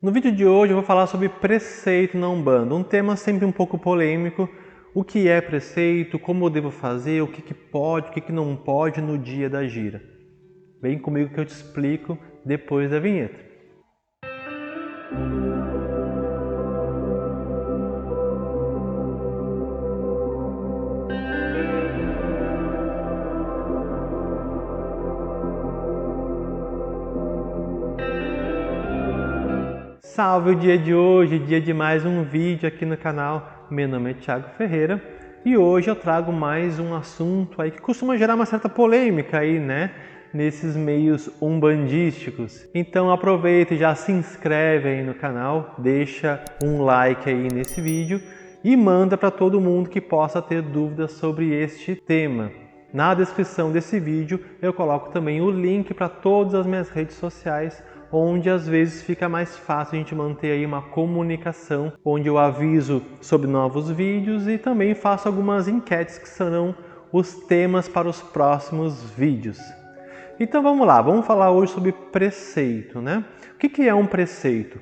No vídeo de hoje eu vou falar sobre preceito na Umbanda, um tema sempre um pouco polêmico. O que é preceito, como eu devo fazer, o que pode, o que não pode no dia da gira. Vem comigo que eu te explico depois da vinheta. Salve o dia de hoje, dia de mais um vídeo aqui no canal. Meu nome é Thiago Ferreira e hoje eu trago mais um assunto aí que costuma gerar uma certa polêmica aí, né? Nesses meios umbandísticos. Então aproveita e já se inscreve aí no canal, deixa um like aí nesse vídeo e manda para todo mundo que possa ter dúvidas sobre este tema. Na descrição desse vídeo eu coloco também o link para todas as minhas redes sociais, onde às vezes fica mais fácil a gente manter aí uma comunicação, onde eu aviso sobre novos vídeos e também faço algumas enquetes que serão os temas para os próximos vídeos. Então vamos lá, vamos falar hoje sobre preceito, né? O que é um preceito?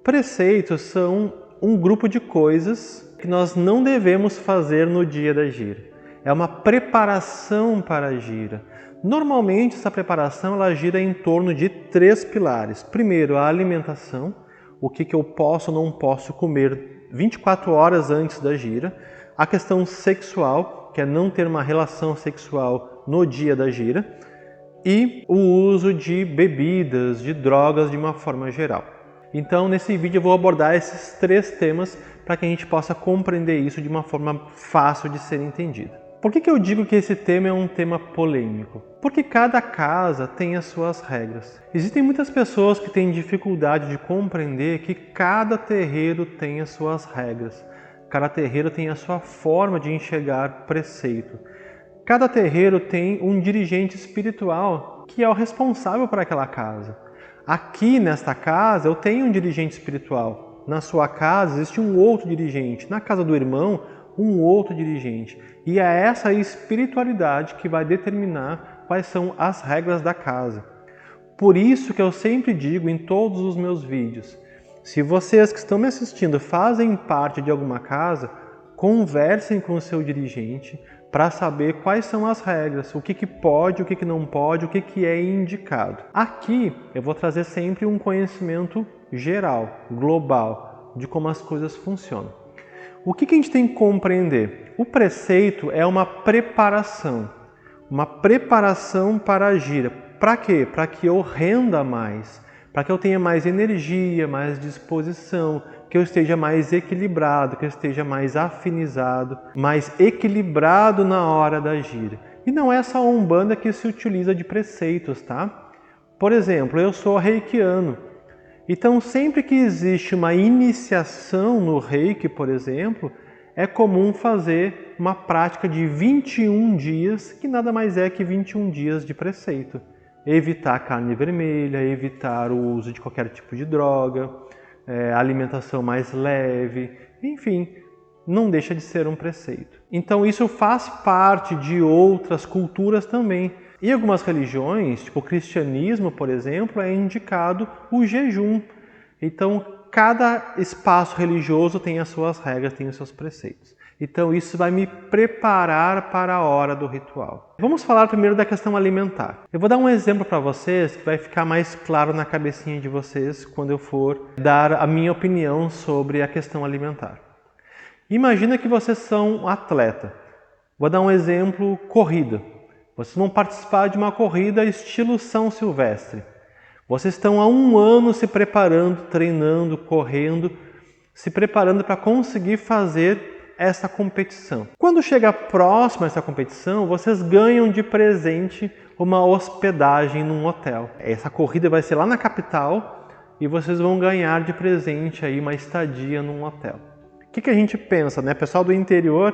Preceitos são um grupo de coisas que nós não devemos fazer no dia da gira. É uma preparação para a gira. Normalmente essa preparação ela gira em torno de 3 pilares. Primeiro, a alimentação, o que eu posso ou não posso comer 24 horas antes da gira. A questão sexual, que é não ter uma relação sexual no dia da gira. E o uso de bebidas, de drogas de uma forma geral. Então nesse vídeo eu vou abordar esses 3 temas para que a gente possa compreender isso de uma forma fácil de ser entendida. Por que eu digo que esse tema é um tema polêmico? Porque cada casa tem as suas regras. Existem muitas pessoas que têm dificuldade de compreender que cada terreiro tem as suas regras. Cada terreiro tem a sua forma de enxergar preceito. Cada terreiro tem um dirigente espiritual que é o responsável por aquela casa. Aqui nesta casa eu tenho um dirigente espiritual. Na sua casa existe um outro dirigente. Na casa do irmão, um outro dirigente. E é essa espiritualidade que vai determinar quais são as regras da casa. Por isso que eu sempre digo em todos os meus vídeos, se vocês que estão me assistindo fazem parte de alguma casa, conversem com o seu dirigente para saber quais são as regras, o que pode, o que não pode, o que é indicado. Aqui eu vou trazer sempre um conhecimento geral, global, de como as coisas funcionam. O que a gente tem que compreender? O preceito é uma preparação para a gira. Para quê? Para que eu renda mais, para que eu tenha mais energia, mais disposição, que eu esteja mais equilibrado, que eu esteja mais afinizado, mais equilibrado na hora da gira. E não é só a Umbanda que se utiliza de preceitos, tá? Por exemplo, eu sou reikiano. Então, sempre que existe uma iniciação no Reiki, por exemplo, é comum fazer uma prática de 21 dias, que nada mais é que 21 dias de preceito. Evitar carne vermelha, evitar o uso de qualquer tipo de droga, alimentação mais leve, enfim, não deixa de ser um preceito. Então, isso faz parte de outras culturas também. Em algumas religiões, tipo o cristianismo, por exemplo, é indicado o jejum. Então, cada espaço religioso tem as suas regras, tem os seus preceitos. Então, isso vai me preparar para a hora do ritual. Vamos falar primeiro da questão alimentar. Eu vou dar um exemplo para vocês que vai ficar mais claro na cabecinha de vocês quando eu for dar a minha opinião sobre a questão alimentar. Imagina que vocês são um atleta. Vou dar um exemplo, corrida. Vocês vão participar de uma corrida estilo São Silvestre. Vocês estão há 1 ano se preparando, treinando, correndo, se preparando para conseguir fazer essa competição. Quando chega próximo a essa competição, vocês ganham de presente uma hospedagem num hotel. Essa corrida vai ser lá na capital e vocês vão ganhar de presente aí uma estadia num hotel. O que a gente pensa, né? O pessoal do interior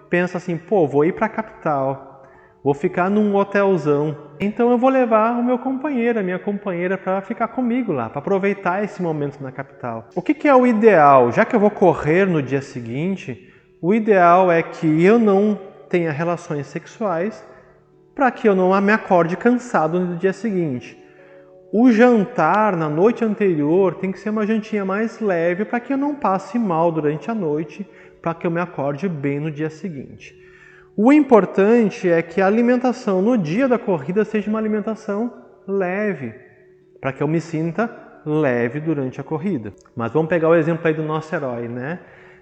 pensa assim, pô, vou ir para a capital. Vou ficar num hotelzão, então eu vou levar o meu companheiro, a minha companheira para ficar comigo lá, para aproveitar esse momento na capital. O que é o ideal? Já que eu vou correr no dia seguinte, o ideal é que eu não tenha relações sexuais para que eu não me acorde cansado no dia seguinte. O jantar na noite anterior tem que ser uma jantinha mais leve para que eu não passe mal durante a noite, para que eu me acorde bem no dia seguinte. O importante é que a alimentação no dia da corrida seja uma alimentação leve, para que eu me sinta leve durante a corrida. Mas vamos pegar o exemplo aí do nosso herói, né?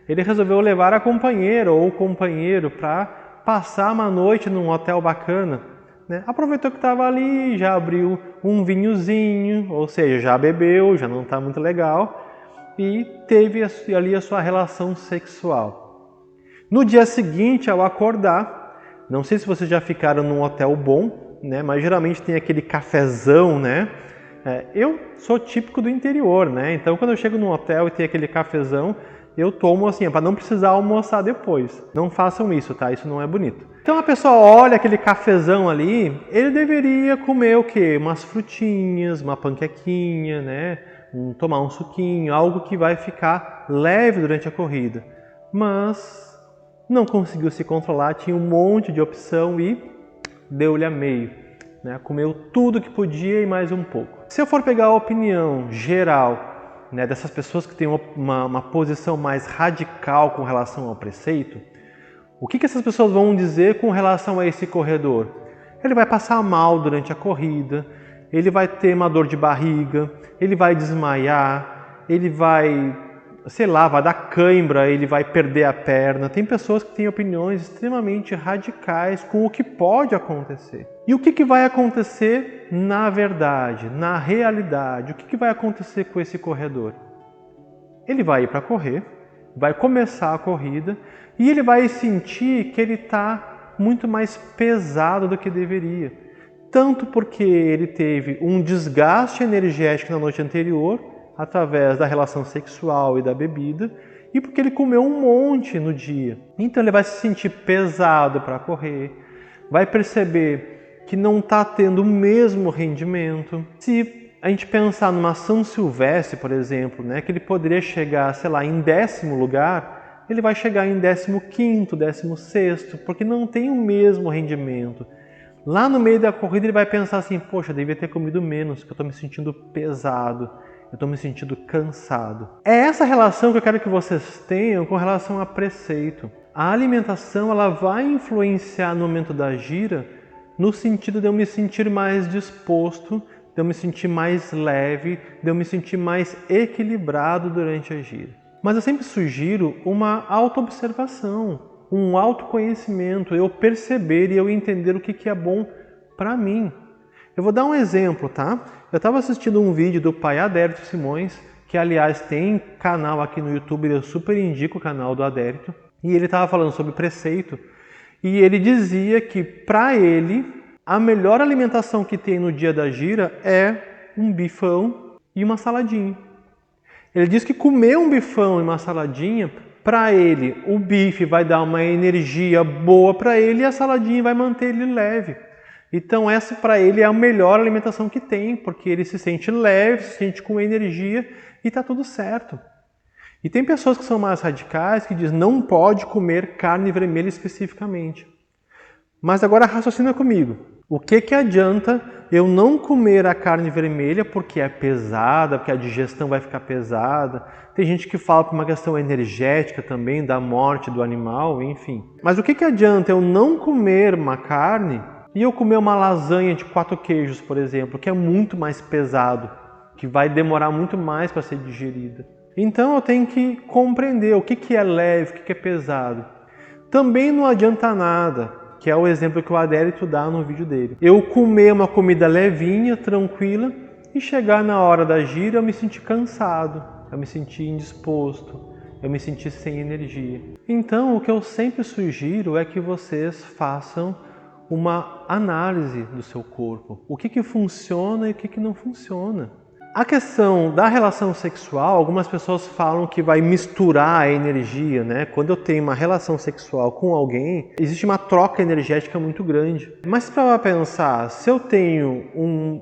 Ele resolveu levar a companheira ou o companheiro para passar uma noite num hotel bacana. Né? Aproveitou que estava ali, já abriu um vinhozinho, ou seja, já bebeu, já não está muito legal, e teve ali a sua relação sexual. No dia seguinte, ao acordar, não sei se vocês já ficaram num hotel bom, né? Mas geralmente tem aquele cafezão, né? Eu sou típico do interior, né? Então quando eu chego num hotel e tem aquele cafezão, eu tomo assim, para não precisar almoçar depois. Não façam isso, tá? Isso não é bonito. Então a pessoa olha aquele cafezão ali, ele deveria comer o quê? Umas frutinhas, uma panquequinha, né? Tomar um suquinho, algo que vai ficar leve durante a corrida. Mas não conseguiu se controlar, tinha um monte de opção e deu-lhe a meio. Né? Comeu tudo que podia e mais um pouco. Se eu for pegar a opinião geral, né, dessas pessoas que têm uma posição mais radical com relação ao preceito, o que essas pessoas vão dizer com relação a esse corredor? Ele vai passar mal durante a corrida, ele vai ter uma dor de barriga, ele vai desmaiar, ele vai, sei lá, vai dar cãibra, ele vai perder a perna. Tem pessoas que têm opiniões extremamente radicais com o que pode acontecer. E o que vai acontecer na verdade, na realidade? O que vai acontecer com esse corredor? Ele vai ir para correr, vai começar a corrida e ele vai sentir que ele está muito mais pesado do que deveria. Tanto porque ele teve um desgaste energético na noite anterior, através da relação sexual e da bebida, e porque ele comeu um monte no dia. Então ele vai se sentir pesado para correr, vai perceber que não está tendo o mesmo rendimento. Se a gente pensar numa São Silvestre, por exemplo, né, que ele poderia chegar, sei lá, em 10º lugar, ele vai chegar em 15º, 16º, porque não tem o mesmo rendimento. Lá no meio da corrida ele vai pensar assim, poxa, eu devia ter comido menos, porque eu estou me sentindo pesado, eu estou me sentindo cansado. É essa relação que eu quero que vocês tenham com relação a preceito. A alimentação ela vai influenciar no momento da gira, no sentido de eu me sentir mais disposto, de eu me sentir mais leve, de eu me sentir mais equilibrado durante a gira. Mas eu sempre sugiro uma autoobservação, um autoconhecimento, eu perceber e eu entender o que é bom para mim. Eu vou dar um exemplo, tá? Eu estava assistindo um vídeo do pai Adérito Simões, que aliás tem canal aqui no YouTube, eu super indico o canal do Adérito, e ele estava falando sobre preceito, e ele dizia que para ele a melhor alimentação que tem no dia da gira é um bifão e uma saladinha. Ele diz que comer um bifão e uma saladinha, para ele o bife vai dar uma energia boa para ele e a saladinha vai manter ele leve. Então essa para ele é a melhor alimentação que tem, porque ele se sente leve, se sente com energia e está tudo certo. E tem pessoas que são mais radicais que dizem não pode comer carne vermelha especificamente. Mas agora raciocina comigo. O que adianta eu não comer a carne vermelha porque é pesada, porque a digestão vai ficar pesada? Tem gente que fala por uma questão energética também, da morte do animal, enfim. Mas o que adianta eu não comer uma carne e eu comer uma lasanha de 4 queijos, por exemplo, que é muito mais pesado, que vai demorar muito mais para ser digerida? Então eu tenho que compreender o que é leve, o que é pesado. Também não adianta nada, que é o exemplo que o Adérito dá no vídeo dele. Eu comer uma comida levinha, tranquila, e chegar na hora da gira eu me sentir cansado, eu me sentir indisposto, eu me sentir sem energia. Então o que eu sempre sugiro é que vocês façam uma análise do seu corpo. O que funciona e o que não funciona. A questão da relação sexual, algumas pessoas falam que vai misturar a energia, né? Quando eu tenho uma relação sexual com alguém, existe uma troca energética muito grande. Mas para pensar, se eu tenho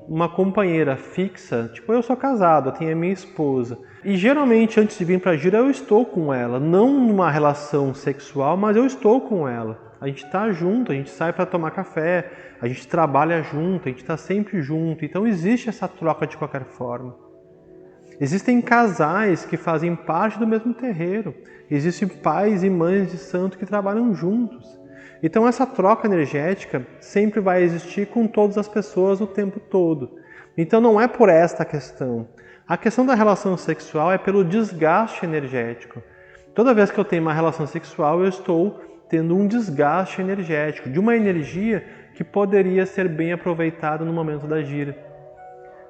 uma companheira fixa, tipo eu sou casado, eu tenho a minha esposa, e geralmente antes de vir para a gira eu estou com ela, não numa relação sexual, mas eu estou com ela. A gente está junto, a gente sai para tomar café, a gente trabalha junto, a gente está sempre junto. Então existe essa troca de qualquer forma. Existem casais que fazem parte do mesmo terreiro. Existem pais e mães de santo que trabalham juntos. Então essa troca energética sempre vai existir com todas as pessoas o tempo todo. Então não é por esta questão. A questão da relação sexual é pelo desgaste energético. Toda vez que eu tenho uma relação sexual, eu estou tendo um desgaste energético, de uma energia que poderia ser bem aproveitada no momento da gira.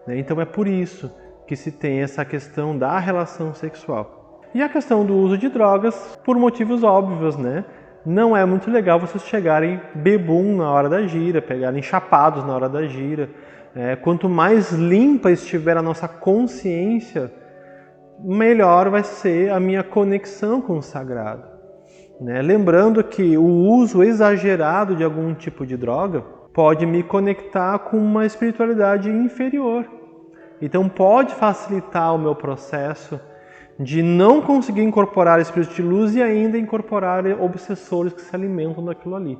Então é por isso que se tem essa questão da relação sexual. E a questão do uso de drogas, por motivos óbvios, né? Não é muito legal vocês chegarem bebum na hora da gira, pegarem chapados na hora da gira. Quanto mais limpa estiver a nossa consciência, melhor vai ser a minha conexão com o sagrado. Lembrando que o uso exagerado de algum tipo de droga pode me conectar com uma espiritualidade inferior. Então pode facilitar o meu processo de não conseguir incorporar espíritos de luz e ainda incorporar obsessores que se alimentam daquilo ali.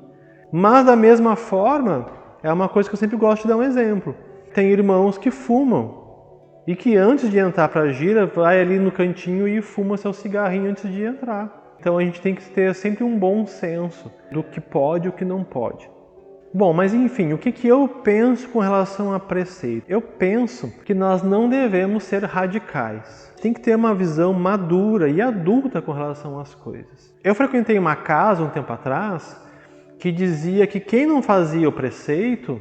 Mas da mesma forma, é uma coisa que eu sempre gosto de dar um exemplo. Tem irmãos que fumam e que antes de entrar para a gira, vai ali no cantinho e fuma seu cigarrinho antes de entrar. Então a gente tem que ter sempre um bom senso do que pode e o que não pode. Bom, mas enfim, o que eu penso com relação a preceito? Eu penso que nós não devemos ser radicais. Tem que ter uma visão madura e adulta com relação às coisas. Eu frequentei uma casa um tempo atrás que dizia que quem não fazia o preceito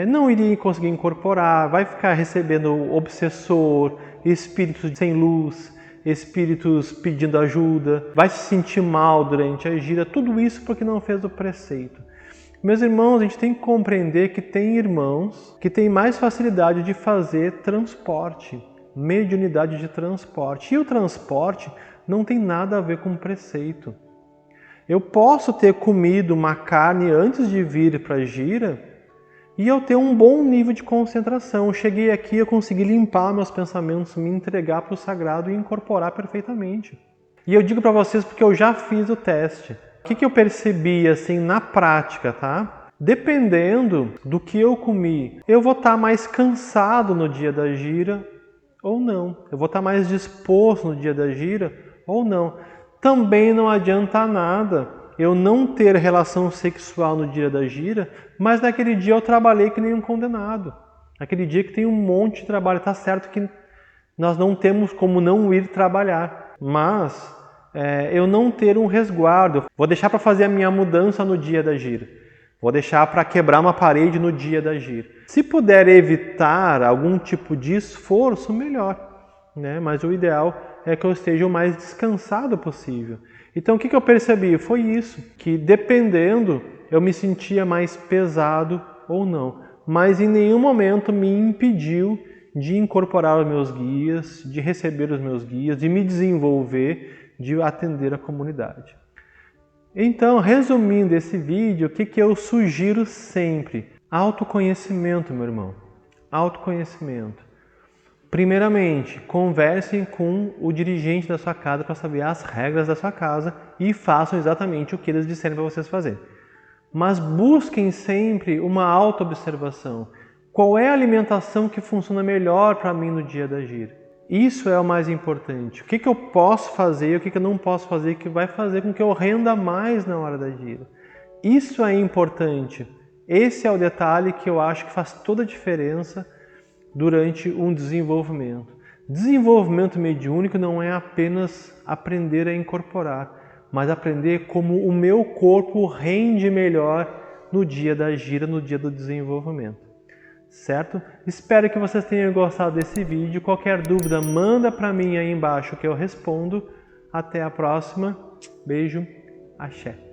não iria conseguir incorporar, vai ficar recebendo obsessor, espíritos sem luz, espíritos pedindo ajuda, vai se sentir mal durante a gira, tudo isso porque não fez o preceito. Meus irmãos, a gente tem que compreender que tem irmãos que têm mais facilidade de fazer transporte, mediunidade de transporte. E o transporte não tem nada a ver com preceito. Eu posso ter comido uma carne antes de vir para a gira e eu ter um bom nível de concentração. Eu cheguei aqui, eu consegui limpar meus pensamentos, me entregar para o sagrado e incorporar perfeitamente. E eu digo para vocês porque eu já fiz o teste. O que eu percebi assim na prática, tá? Dependendo do que eu comi, eu vou estar mais cansado no dia da gira ou não. Eu vou estar mais disposto no dia da gira ou não. Também não adianta nada eu não ter relação sexual no dia da gira, mas naquele dia eu trabalhei que nem um condenado. Naquele dia que tem um monte de trabalho. Tá certo que nós não temos como não ir trabalhar, mas eu não ter um resguardo. Vou deixar para fazer a minha mudança no dia da gira. Vou deixar para quebrar uma parede no dia da gira. Se puder evitar algum tipo de esforço, melhor. Mas o ideal é que eu esteja o mais descansado possível. Então o que eu percebi? Foi isso, que dependendo eu me sentia mais pesado ou não. Mas em nenhum momento me impediu de incorporar os meus guias, de receber os meus guias, de me desenvolver, de atender a comunidade. Então, resumindo esse vídeo, o que eu sugiro sempre? Autoconhecimento, meu irmão. Autoconhecimento. Primeiramente, conversem com o dirigente da sua casa para saber as regras da sua casa e façam exatamente o que eles disserem para vocês fazerem. Mas busquem sempre uma autoobservação. Qual é a alimentação que funciona melhor para mim no dia da gira? Isso é o mais importante. O que eu posso fazer e o que eu não posso fazer que vai fazer com que eu renda mais na hora da gira. Isso é importante. Esse é o detalhe que eu acho que faz toda a diferença durante um desenvolvimento. Desenvolvimento mediúnico não é apenas aprender a incorporar, mas aprender como o meu corpo rende melhor no dia da gira, no dia do desenvolvimento. Certo? Espero que vocês tenham gostado desse vídeo. Qualquer dúvida, manda para mim aí embaixo que eu respondo. Até a próxima. Beijo. Axé.